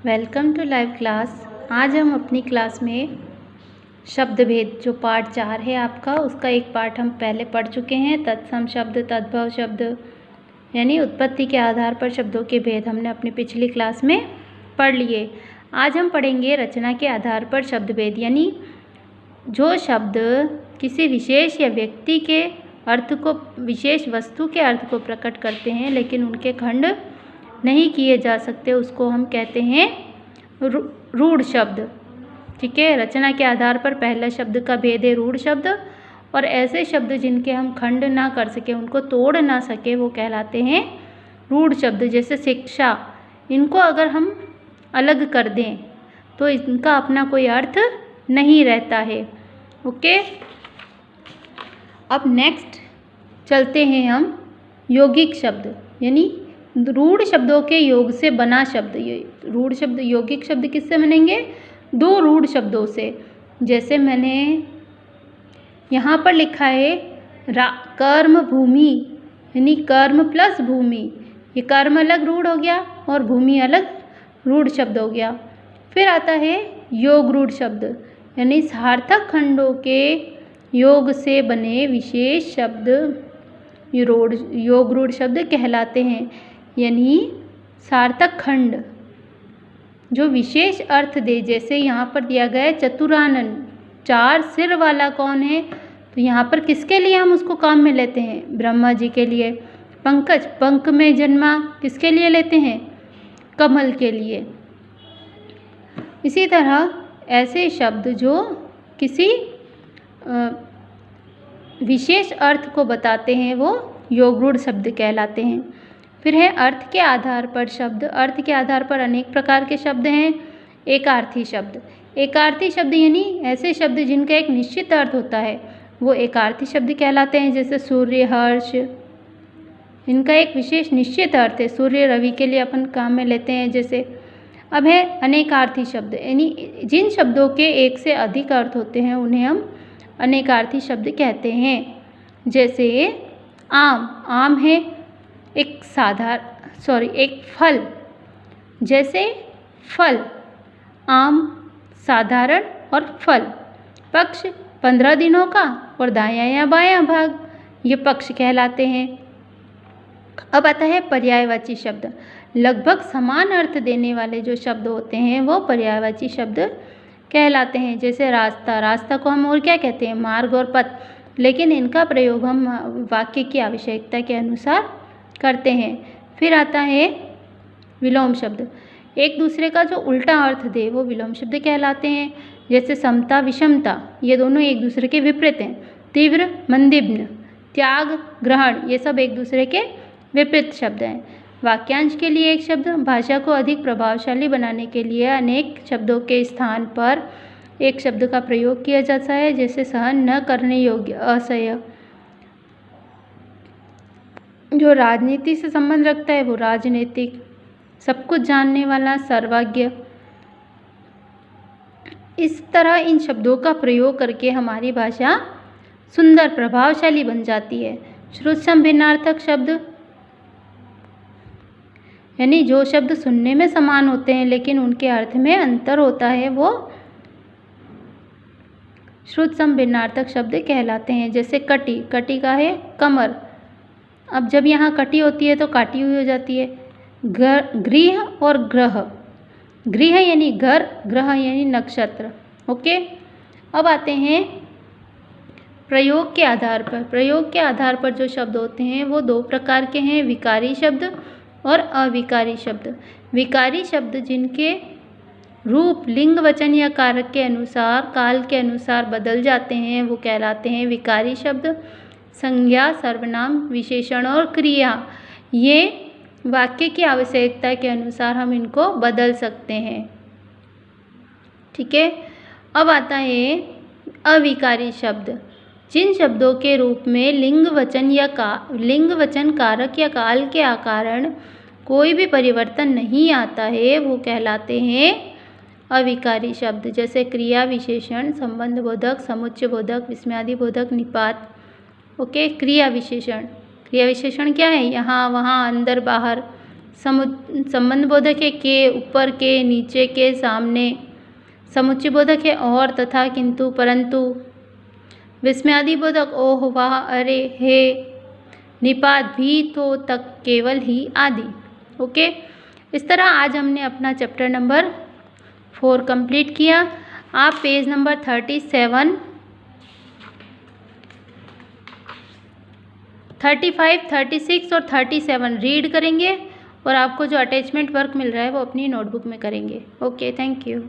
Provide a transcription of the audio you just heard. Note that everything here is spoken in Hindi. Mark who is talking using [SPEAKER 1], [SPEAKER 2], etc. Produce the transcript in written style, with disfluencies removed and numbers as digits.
[SPEAKER 1] Welcome to live class. आज हम अपनी क्लास में शब्द भेद जो पार्ट 4 है आपका, उसका एक पार्ट हम पहले पढ़ चुके हैं। तत्सम शब्द, तद्भव शब्द यानी उत्पत्ति के आधार पर शब्दों के भेद हमने अपनी पिछली क्लास में पढ़ लिए। आज हम पढ़ेंगे रचना के आधार पर शब्द भेद, यानी जो शब्द किसी विशेष या व्यक्ति के अर्थ को, विशेष वस्तु के अर्थ को प्रकट करते हैं लेकिन उनके खंड नहीं किए जा सकते, उसको हम कहते हैं रूढ़ शब्द। ठीक है, रचना के आधार पर पहला शब्द का भेद है रूढ़ शब्द, और ऐसे शब्द जिनके हम खंड ना कर सके, उनको तोड़ ना सके, वो कहलाते हैं रूढ़ शब्द। जैसे शिक्षा, इनको अगर हम अलग कर दें तो इनका अपना कोई अर्थ नहीं रहता है। ओके, अब नेक्स्ट चलते हैं हम यौगिक शब्द, यानी रूढ़ शब्दों के योग से बना शब्द। ये रूढ़ शब्द, यौगिक शब्द किससे बनेंगे? दो रूढ़ शब्दों से। जैसे मैंने यहाँ पर लिखा है कर्म भूमि, यानी कर्म प्लस भूमि, ये कर्म अलग रूढ़ हो गया और भूमि अलग रूढ़ शब्द हो गया। फिर आता है योग रूढ़ शब्द, यानी सार्थक खंडों के योग से बने विशेष शब्द योग रूढ़ शब्द कहलाते हैं। यानी सार्थक खंड जो विशेष अर्थ दे, जैसे यहाँ पर दिया गया है चतुरानन, चार सिर वाला कौन है, तो यहाँ पर किसके लिए हम उसको काम में लेते हैं? ब्रह्मा जी के लिए। पंकज, पंख में जन्मा, किसके लिए लेते हैं? कमल के लिए। इसी तरह ऐसे शब्द जो किसी विशेष अर्थ को बताते हैं वो योगरूढ़ शब्द कहलाते हैं। फिर है अर्थ के आधार पर शब्द। अर्थ के आधार पर अनेक प्रकार के शब्द हैं। एकार्थी शब्द, एकार्थी शब्द यानी ऐसे शब्द जिनका एक निश्चित अर्थ होता है, वो एकार्थी शब्द कहलाते हैं। जैसे सूर्य, हर्ष, इनका एक विशेष निश्चित अर्थ है। सूर्य, रवि के लिए अपन काम में लेते हैं। जैसे अब है अनेकार्थी शब्द, यानी जिन शब्दों के एक से अधिक अर्थ होते हैं उन्हें हम अनेकार्थी शब्द कहते हैं। जैसे आम, आम है एक एक फल। जैसे फल, आम, साधारण और फल। पक्ष 15 दिनों का और दायां या बायां भाग, ये पक्ष कहलाते हैं। अब आता है पर्यायवाची शब्द। लगभग समान अर्थ देने वाले जो शब्द होते हैं वो पर्यायवाची शब्द कहलाते हैं। जैसे रास्ता, रास्ता को हम और क्या कहते हैं? मार्ग और पथ, लेकिन इनका प्रयोग हम वाक्य की आवश्यकता के अनुसार करते हैं। फिर आता है विलोम शब्द, एक दूसरे का जो उल्टा अर्थ दे वो विलोम शब्द कहलाते हैं। जैसे समता, विषमता, ये दोनों एक दूसरे के विपरीत हैं। तीव्र, मंदिग्ध, त्याग, ग्रहण, ये सब एक दूसरे के विपरीत शब्द हैं। वाक्यांश के लिए एक शब्द, भाषा को अधिक प्रभावशाली बनाने के लिए अनेक शब्दों के स्थान पर एक शब्द का प्रयोग किया जाता है। जैसे सहन न करने योग्य, असह्य। जो राजनीति से संबंध रखता है वो राजनीतिक। सब कुछ जानने वाला, सर्वज्ञ। इस तरह इन शब्दों का प्रयोग करके हमारी भाषा सुंदर, प्रभावशाली बन जाती है। श्रुतसम भिन्नार्थक शब्द, यानी जो शब्द सुनने में समान होते हैं लेकिन उनके अर्थ में अंतर होता है वो श्रुतसम भिन्नार्थक शब्द कहलाते हैं। जैसे कटी, कटी का है कमर। अब जब यहाँ कटी होती है तो काटी हुई हो जाती है। गृह और ग्रह, गृह यानी घर, ग्रह यानी नक्षत्र। ओके, अब आते हैं प्रयोग के आधार पर। प्रयोग के आधार पर जो शब्द होते हैं वो दो प्रकार के हैं, विकारी शब्द और अविकारी शब्द। विकारी शब्द जिनके रूप लिंग, वचन या कारक के अनुसार, काल के अनुसार बदल जाते हैं वो कहलाते हैं विकारी शब्द। संज्ञा, सर्वनाम, विशेषण और क्रिया, ये वाक्य की आवश्यकता के अनुसार हम इनको बदल सकते हैं। ठीक है, अब आता है अविकारी शब्द, जिन शब्दों के रूप में लिंग, वचन, कारक या काल के कारण कोई भी परिवर्तन नहीं आता है वो कहलाते हैं अविकारी शब्द। जैसे क्रिया, विशेषण, संबंध बोधक, समुच्चय बोधक, विस्मयादि बोधक, निपात। ओके, क्रिया विशेषण, क्रिया विशेषण क्या है? यहाँ, वहाँ, अंदर, बाहर, संबंध बोधक है के, ऊपर के, नीचे के, सामने। समुच्चय बोधक है और, तथा, किंतु, परंतु। विस्मयादि बोधक ओह, वाह, अरे, हे। निपात भी, तो, तक, केवल, ही आदि। ओके, इस तरह आज हमने अपना चैप्टर नंबर 4 कंप्लीट किया। आप पेज नंबर 37, 35, 36 और 37 रीड करेंगे और आपको जो अटैचमेंट वर्क मिल रहा है वो अपनी नोटबुक में करेंगे। Okay, thank you.